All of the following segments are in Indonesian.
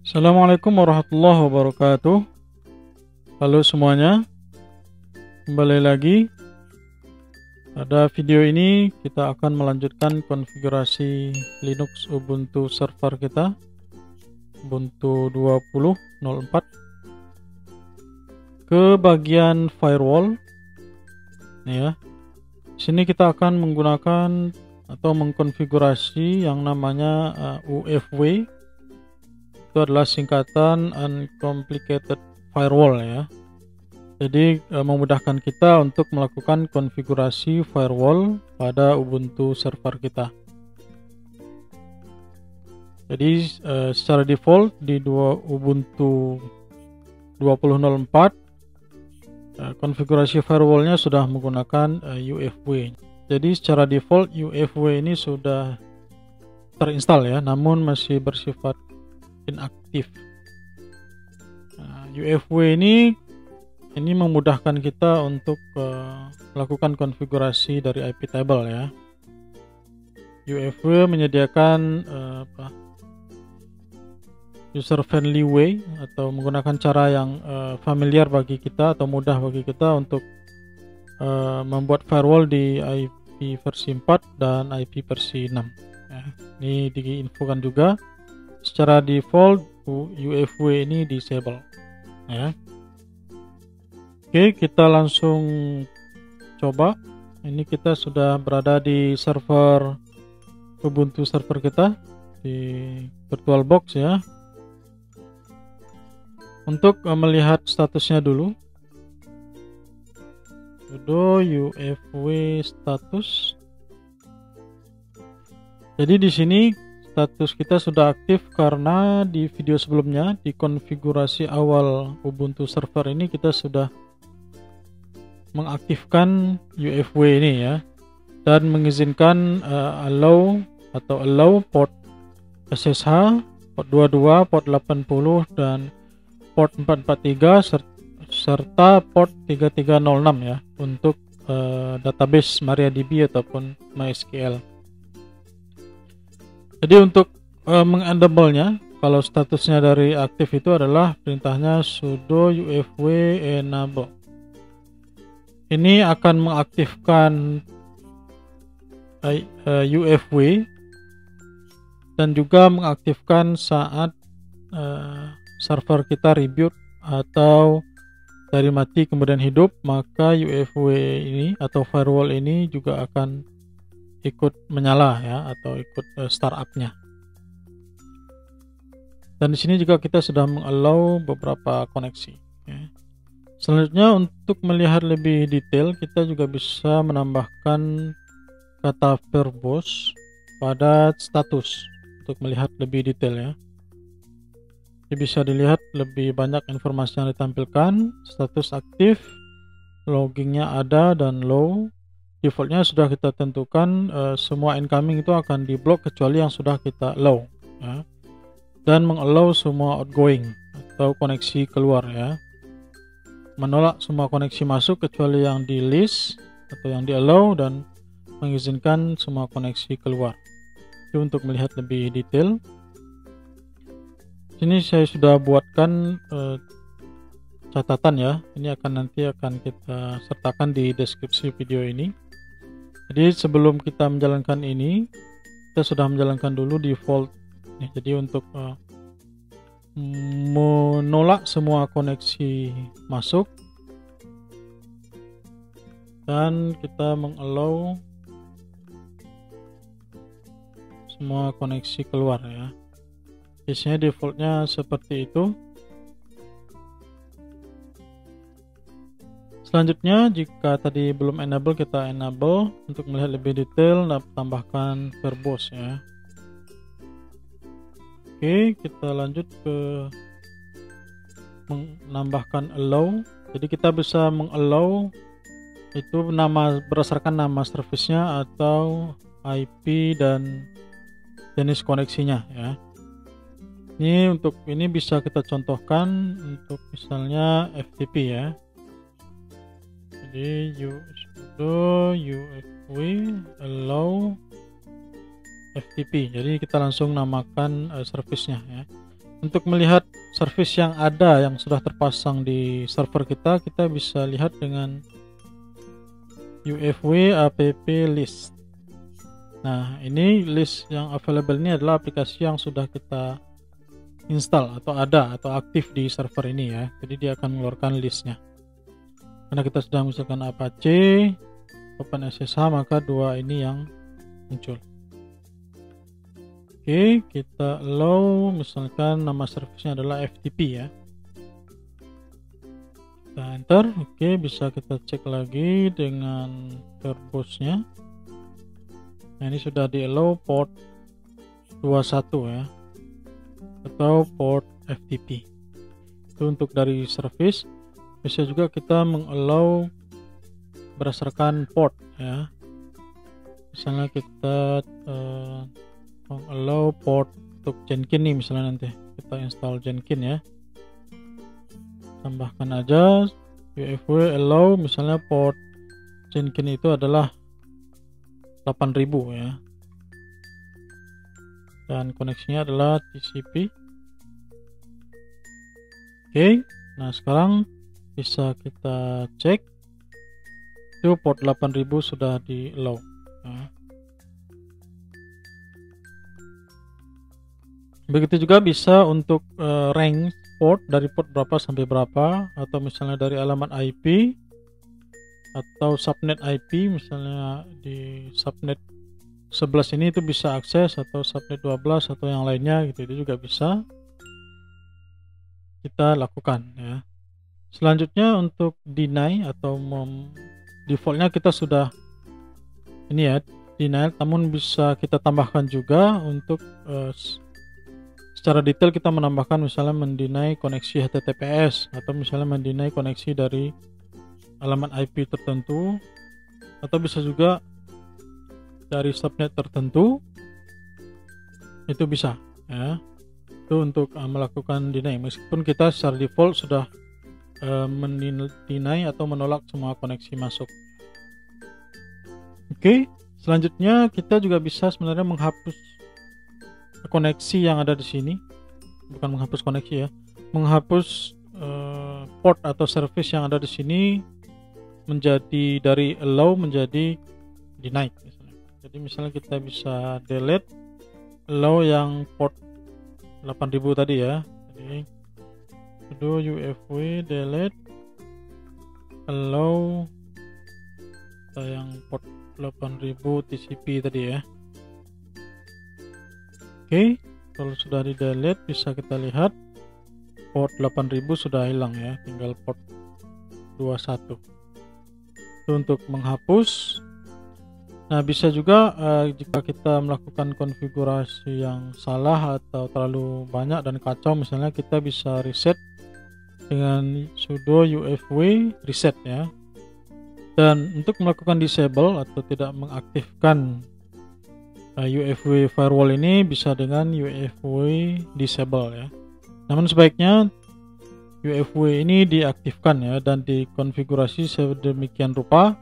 Assalamualaikum warahmatullahi wabarakatuh. Halo semuanya, kembali lagi. Pada video ini kita akan melanjutkan konfigurasi Linux Ubuntu server kita, Ubuntu 20.04, ke bagian firewall. Nih ya, sini kita akan menggunakan atau mengkonfigurasi yang namanya UFW. Itu adalah singkatan Uncomplicated Firewall ya. Jadi memudahkan kita untuk melakukan konfigurasi firewall pada Ubuntu server kita. Jadi secara default di Ubuntu 20.04 konfigurasi firewallnya sudah menggunakan UFW. Jadi secara default UFW ini sudah terinstall ya, namun masih bersifat inaktif. UFW ini memudahkan kita untuk melakukan konfigurasi dari IP table ya. UFW menyediakan user friendly way atau menggunakan cara yang familiar bagi kita atau mudah bagi kita untuk membuat firewall di IP versi 4 dan IP versi 6 ya. Ini diinfokan juga secara default UFW ini disable ya. Oke, kita langsung coba. Ini kita sudah berada di server Ubuntu server kita di VirtualBox ya. Untuk melihat statusnya dulu, sudo UFW status. Jadi di sini status kita sudah aktif karena di video sebelumnya di konfigurasi awal Ubuntu server ini kita sudah mengaktifkan UFW ini ya, dan mengizinkan allow port SSH, port 22, port 80 dan port 443 serta port 3306 ya untuk database MariaDB ataupun MySQL. Jadi untuk mengenable-nya, kalau statusnya dari aktif itu adalah perintahnya sudo UFW enable. Ini akan mengaktifkan UFW dan juga mengaktifkan saat server kita reboot atau dari mati kemudian hidup, maka UFW ini atau firewall ini juga akan ikut menyala ya, atau ikut startup-nya. Dan di sini juga kita sudah mengallow beberapa koneksi ya. Selanjutnya, untuk melihat lebih detail, kita juga bisa menambahkan kata verbose pada status untuk melihat lebih detail ya. Jadi bisa dilihat lebih banyak informasi yang ditampilkan, status aktif, loggingnya ada dan low. Defaultnya sudah kita tentukan semua incoming itu akan diblok kecuali yang sudah kita allow ya. Dan mengallow semua outgoing atau koneksi keluar ya. Menolak semua koneksi masuk kecuali yang di list atau yang di allow, dan mengizinkan semua koneksi keluar. Itu untuk melihat lebih detail. Sini saya sudah buatkan catatan ya. Ini nanti akan kita sertakan di deskripsi video ini. Jadi sebelum kita menjalankan ini, kita sudah menjalankan dulu default. Jadi untuk menolak semua koneksi masuk dan kita mengallow semua koneksi keluar ya. Biasanya defaultnya seperti itu. Selanjutnya, jika tadi belum enable, kita enable untuk melihat lebih detail dan tambahkan verbose ya. Oke, kita lanjut ke menambahkan allow. Jadi kita bisa mengallow itu berdasarkan nama service-nya atau IP dan jenis koneksinya ya. Ini bisa kita contohkan untuk misalnya FTP ya. Jadi sudo UFW allow FTP. Jadi kita langsung namakan service-nya ya. Untuk melihat service yang ada yang sudah terpasang di server kita, kita bisa lihat dengan UFW app list. Nah, ini list yang available ini adalah aplikasi yang sudah kita install atau ada atau aktif di server ini ya. Jadi dia akan mengeluarkan listnya. Karena kita sudah misalkan Apache, OpenSSH, maka dua ini yang muncul. Oke, kita allow, misalkan nama servicenya adalah FTP ya. Kita enter. Oke, bisa kita cek lagi dengan verbosnya. Nah, ini sudah di allow port 21 ya, atau port FTP. Itu untuk dari service. Bisa juga kita mengallow berdasarkan port ya. Misalnya kita mengallow port untuk Jenkins nih, misalnya nanti kita install Jenkins ya. Tambahkan aja UFW allow, misalnya port Jenkins itu adalah 8000 ya, dan koneksinya adalah TCP. Oke, nah sekarang bisa kita cek itu port 8000 sudah di allow ya. Begitu juga bisa untuk range port, dari port berapa sampai berapa, atau misalnya dari alamat IP atau subnet IP, misalnya di subnet 11 ini itu bisa akses, atau subnet 12 atau yang lainnya gitu, itu juga bisa kita lakukan ya. Selanjutnya untuk deny atau defaultnya kita sudah ini ya, deny, namun bisa kita tambahkan juga untuk secara detail. Kita menambahkan misalnya mendeny koneksi HTTPS, atau misalnya mendeny koneksi dari alamat IP tertentu, atau bisa juga dari subnet tertentu, itu bisa ya. Itu untuk melakukan deny, meskipun kita secara default sudah mendeny atau menolak semua koneksi masuk. Oke, selanjutnya kita juga bisa sebenarnya menghapus koneksi yang ada di sini. Bukan menghapus koneksi ya, menghapus port atau service yang ada di sini menjadi dari allow menjadi deny misalnya. Jadi misalnya kita bisa delete allow yang port 8000 tadi ya. Jadi sudo UFW delete allow yang port 8000 TCP tadi ya. Oke, kalau sudah di delete bisa kita lihat port 8000 sudah hilang ya, tinggal port 21. Itu untuk menghapus. Nah, bisa juga jika kita melakukan konfigurasi yang salah atau terlalu banyak dan kacau, misalnya kita bisa reset dengan sudo UFW reset ya. Dan untuk melakukan disable atau tidak mengaktifkan UFW firewall ini bisa dengan UFW disable ya. Namun sebaiknya UFW ini diaktifkan ya, dan dikonfigurasi sedemikian rupa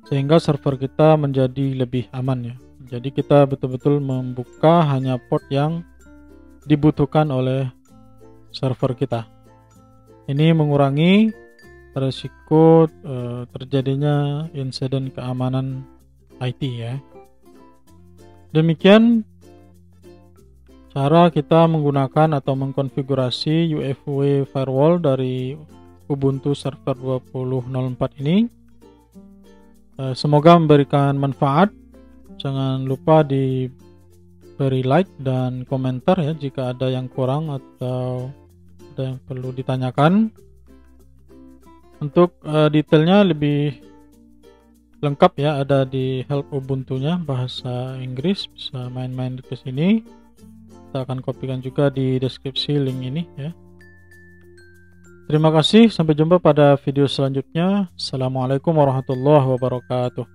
sehingga server kita menjadi lebih aman ya. Jadi kita betul-betul membuka hanya port yang dibutuhkan oleh server kita. Ini mengurangi risiko terjadinya insiden keamanan IT ya. Demikian cara kita menggunakan atau mengkonfigurasi UFW firewall dari Ubuntu Server 20.04 ini. Semoga memberikan manfaat. Jangan lupa diberi like dan komentar ya jika ada yang kurang atau ada yang perlu ditanyakan. Untuk detailnya lebih lengkap ya, ada di help Ubuntu-nya bahasa Inggris, bisa main-main ke sini. Kita akan kopikan juga di deskripsi link ini ya. Terima kasih, sampai jumpa pada video selanjutnya. Assalamualaikum warahmatullahi wabarakatuh.